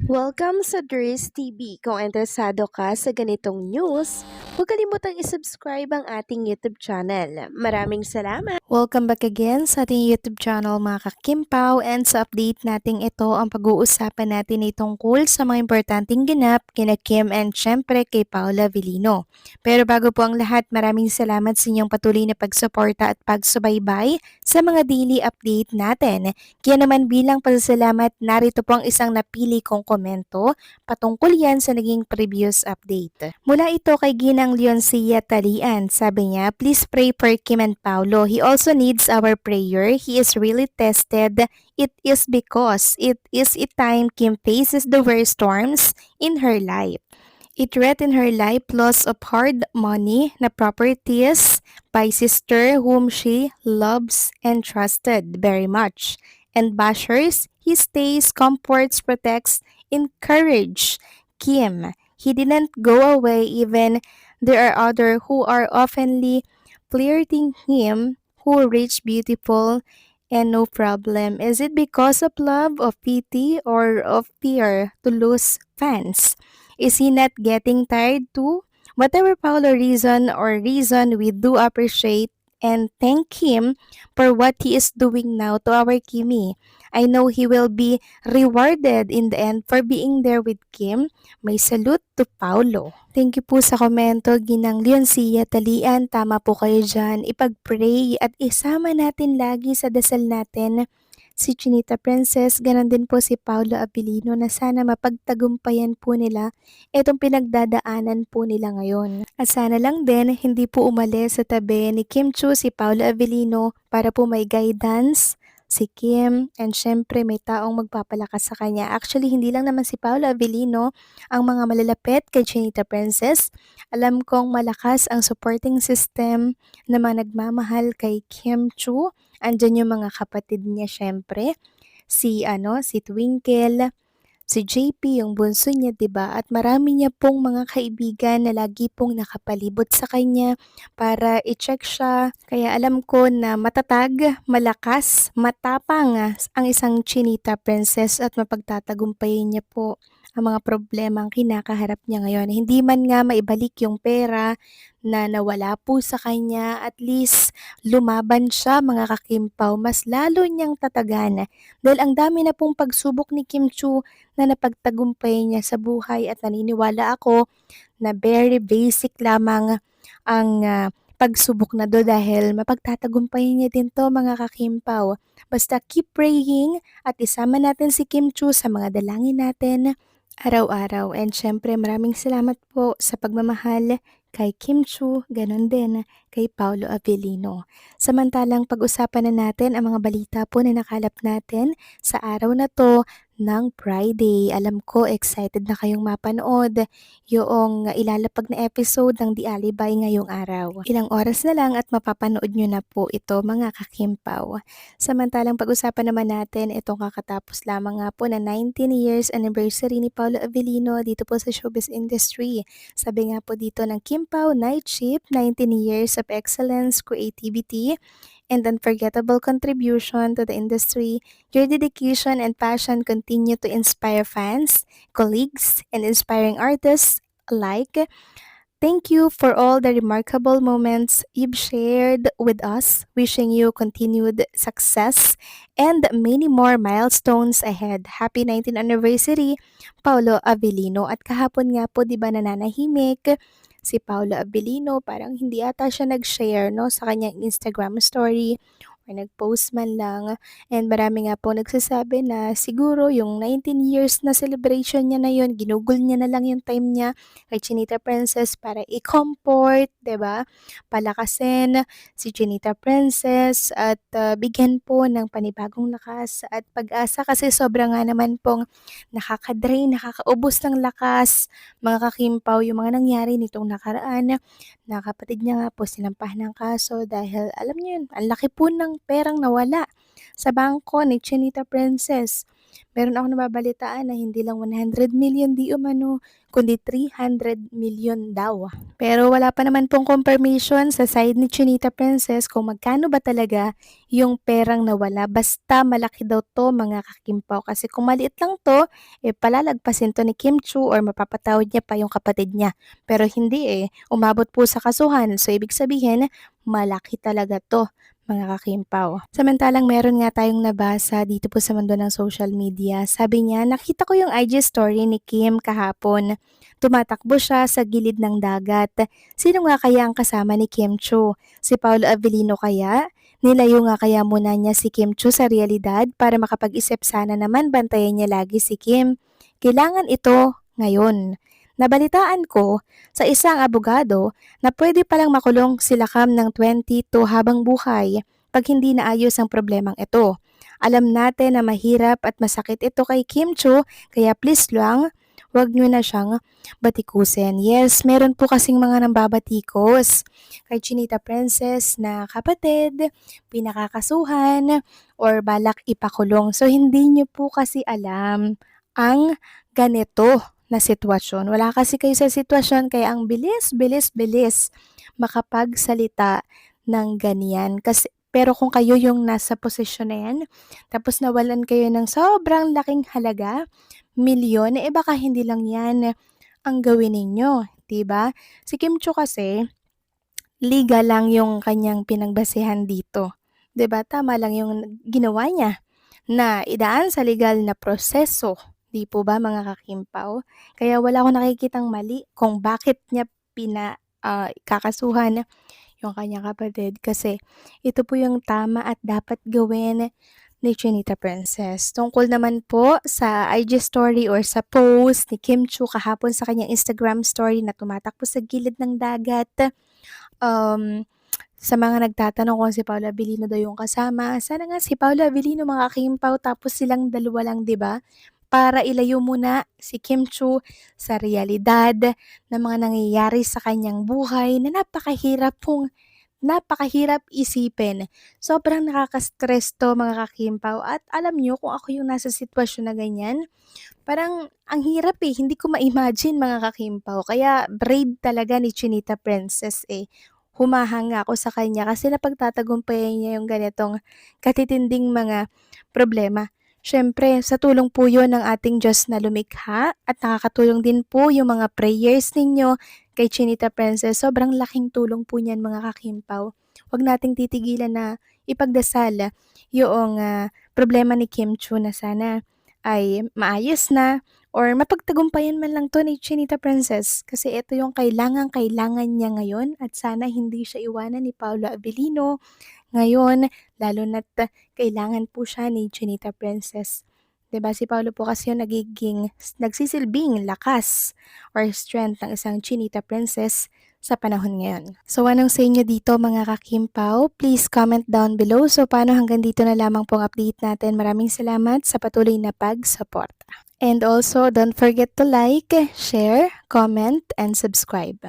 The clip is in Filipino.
Welcome sa Dries TV. Kung interesado ka sa ganitong news, huwag kalimutang isubscribe ang ating YouTube channel. Maraming salamat! Welcome back again sa ating YouTube channel mga kakimpaw, and sa update natin ito ang pag-uusapan natin ay tungkol sa mga importanteng ganap kina Kim and syempre kay Paula Avellino. Pero bago po ang lahat, maraming salamat sa inyong patuloy na pagsuporta at pagsubaybay sa mga daily update natin. Kaya naman bilang pasasalamat, narito po ang isang napili kong komento patungkol yan sa naging previous update. Mula ito kay Ginang Leoncia Talian. Sabi niya, please pray for Kim and Paulo. He also needs our prayer. He is really tested. It is because it is a time Kim faces the worst storms in her life. It threatened her life, loss of hard money na properties by sister whom she loves and trusted very much. And bashers, he stays, comforts, protects, encourage Kim. He didn't go away even there are other who are oftenly flirting him who rich, beautiful, and no problem. Is it because of love, of pity, or of fear to lose fans? Is he not getting tired too? Whatever Paulo reason, we do appreciate and thank him for what he is doing now to our Kimi. I know he will be rewarded in the end for being there with Kim. May salute to Paulo. Thank you po sa komento, Ginang Leoncia Talian. Tama po kayo dyan. Ipag-pray at isama natin lagi sa dasal natin si Chinita Princess, ganon din po si Paolo Abilino na sana mapagtagumpayan po nila itong pinagdadaanan po nila ngayon. At sana lang din hindi po umalis sa tabi ni Kim Chu si Paolo Abilino para po may guidance si Kim, and syempre may taong magpapalakas sa kanya. Actually, hindi lang naman si Paolo Abilino ang mga malalapit kay Chinita Princess. Alam kong malakas ang supporting system na mga nagmamahal kay Kim Chu. Andyan yung mga kapatid niya syempre, si Twinkle, si JP yung bunso niya, 'di ba? At marami niya pong mga kaibigan na lagi pong nakapalibot sa kanya para i-check siya. Kaya alam ko na matatag, malakas, matapang ang isang Chinita Princess at mapagtatagumpayin niya po ang mga problema ang kinakaharap niya ngayon. Hindi man nga maibalik yung pera na nawala po sa kanya, at least lumaban siya mga kakimpaw, mas lalo niyang tatagan dahil ang dami na pong pagsubok ni Kim Chu na napagtagumpay niya sa buhay, at naniniwala ako na very basic lamang ang pagsubok na do dahil mapagtatagumpayan niya din to mga kakimpaw. Basta keep praying at isama natin si Kim Chu sa mga dalangin natin araw-araw. And syempre maraming salamat po sa pagmamahal kay Kim Chu, ganon din kay Paolo Avellino. Samantalang pag-usapan na natin ang mga balita po na nakalap natin sa araw na to ng Friday. Alam ko excited na kayong mapanood yung ilalapag na episode ng The Alibi ngayong araw. Ilang oras na lang at mapapanood nyo na po ito mga kakimpaw. Samantalang pag-usapan naman natin itong kakatapos lamang nga po na 19 years anniversary ni Paolo Avellino dito po sa showbiz industry. Sabi nga po dito ng Kimpaw Night Shift, 19 years of excellence, creativity, and unforgettable contribution to the industry. Your dedication and passion continue to inspire fans, colleagues, and inspiring artists alike. Thank you for all the remarkable moments you've shared with us. Wishing you continued success and many more milestones ahead. Happy 19th anniversary, Paolo Avellino. At kahapon nga po, 'di ba, nananahimik si Paolo Avellino, parang hindi ata siya nag-share no sa kanyang Instagram story or nag-post man lang. And marami nga po nagsasabi na siguro yung 19 years na celebration niya na yun, ginugol niya na lang yung time niya kay Chinita Princess para i-comfort, 'di ba? Palakasin si Chinita Princess at bigyan po ng panibagong lakas at pag-asa kasi sobra nga naman pong nakaka-drain, nakakaubos ng lakas mga kakimpaw yung mga nangyari nitong nakaraan na kapatid niya nga po sinampahan ng kaso dahil alam niyo yun, ang laki po ng perang nawala sa bangko ni Chinita Princess. Meron akong nababalitaan na hindi lang 100 million di umano, kundi 300 million daw. Pero wala pa naman pong confirmation sa side ni Chinita Princess kung magkano ba talaga yung perang nawala. Basta malaki daw to mga kakimpaw. Kasi kung maliit lang to, palalagpasin to ni Kim Chu or mapapatawad niya pa yung kapatid niya. Pero hindi umabot po sa kasuhan. So ibig sabihin, malaki talaga to mga kakimpaw. Samantalang meron nga tayong nabasa dito po sa mundo ng social media. Sabi niya, nakita ko yung IG story ni Kim kahapon. Tumatakbo siya sa gilid ng dagat. Sino nga kaya ang kasama ni Kim Chu? Si Paolo Avellino kaya? Nilayo nga kaya muna niya si Kim Chu sa realidad para makapag-isip sana naman bantayan niya lagi si Kim. Kailangan ito ngayon. Nabalitaan ko sa isang abogado na pwede palang makulong sila Cam ng 22 habang buhay pag hindi naayos ang problemang ito. Alam natin na mahirap at masakit ito kay Kim Chu, kaya please lang, wag nyo na siyang batikusin. Yes, meron po kasing mga nambabatikos kay Chinita Princess na kapatid, pinakakasuhan, or balak ipakulong. So, hindi nyo po kasi alam ang ganito na sitwasyon. Wala kasi kayo sa sitwasyon kaya ang bilis makapagsalita ng ganyan. Pero kung kayo yung nasa posisyon na yan, tapos nawalan kayo ng sobrang laking halaga, milyon, baka hindi lang yan ang gawin ninyo, 'di ba? Si Kim Chu kasi, legal lang yung kanyang pinagbasehan dito. 'Di ba? Tama lang yung ginawa niya na idaan sa legal na proseso. Di po ba mga kakimpaw? Kaya wala akong nakikitang mali kung bakit niya kakasuhan yung kanyang kapatid kasi ito po yung tama at dapat gawin ni Chinita Princess. Tungkol naman po sa IG story or sa post ni Kim Chu kahapon sa kanyang Instagram story na tumatakbo sa gilid ng dagat, sa mga nagtatanong kung si Paolo Avellino daw yung kasama, sana nga si Paolo Avellino mga kakimpaw tapos silang dalawa lang, 'di ba? Para ilayo muna si Kim Chu sa realidad ng mga nangyayari sa kanyang buhay na napakahirap isipin. Sobrang nakaka-stress 'to mga kakimpaw at alam niyo kung ako yung nasa sitwasyon na ganyan, parang ang hirap hindi ko ma-imagine mga kakimpaw. Kaya brave talaga ni Chinita Princess humahanga ako sa kanya kasi napagtatagumpayan niya yung ganitong katitinding mga problema. Siyempre, sa tulong po yun ng ating Diyos na lumikha at nakakatulong din po yung mga prayers ninyo kay Chinita Princess. Sobrang laking tulong po niyan mga kakimpaw. Huwag nating titigilan na ipagdasal yung problema ni Kim Chu na sana ay maayos na or mapagtagumpayan man lang to ni Chinita Princess kasi ito yung kailangan niya ngayon at sana hindi siya iwanan ni Paolo Avellino ngayon, lalo na't kailangan po siya ni Chinita Princess. 'Di ba si Paolo po kasi yung nagsisilbing lakas or strength ng isang Chinita Princess sa panahon ngayon. So anong sa inyo dito mga kakimpaw? Please comment down below. So paano hanggang dito na lamang pong update natin. Maraming salamat sa patuloy na pag-support. And also, don't forget to like, share, comment, and subscribe.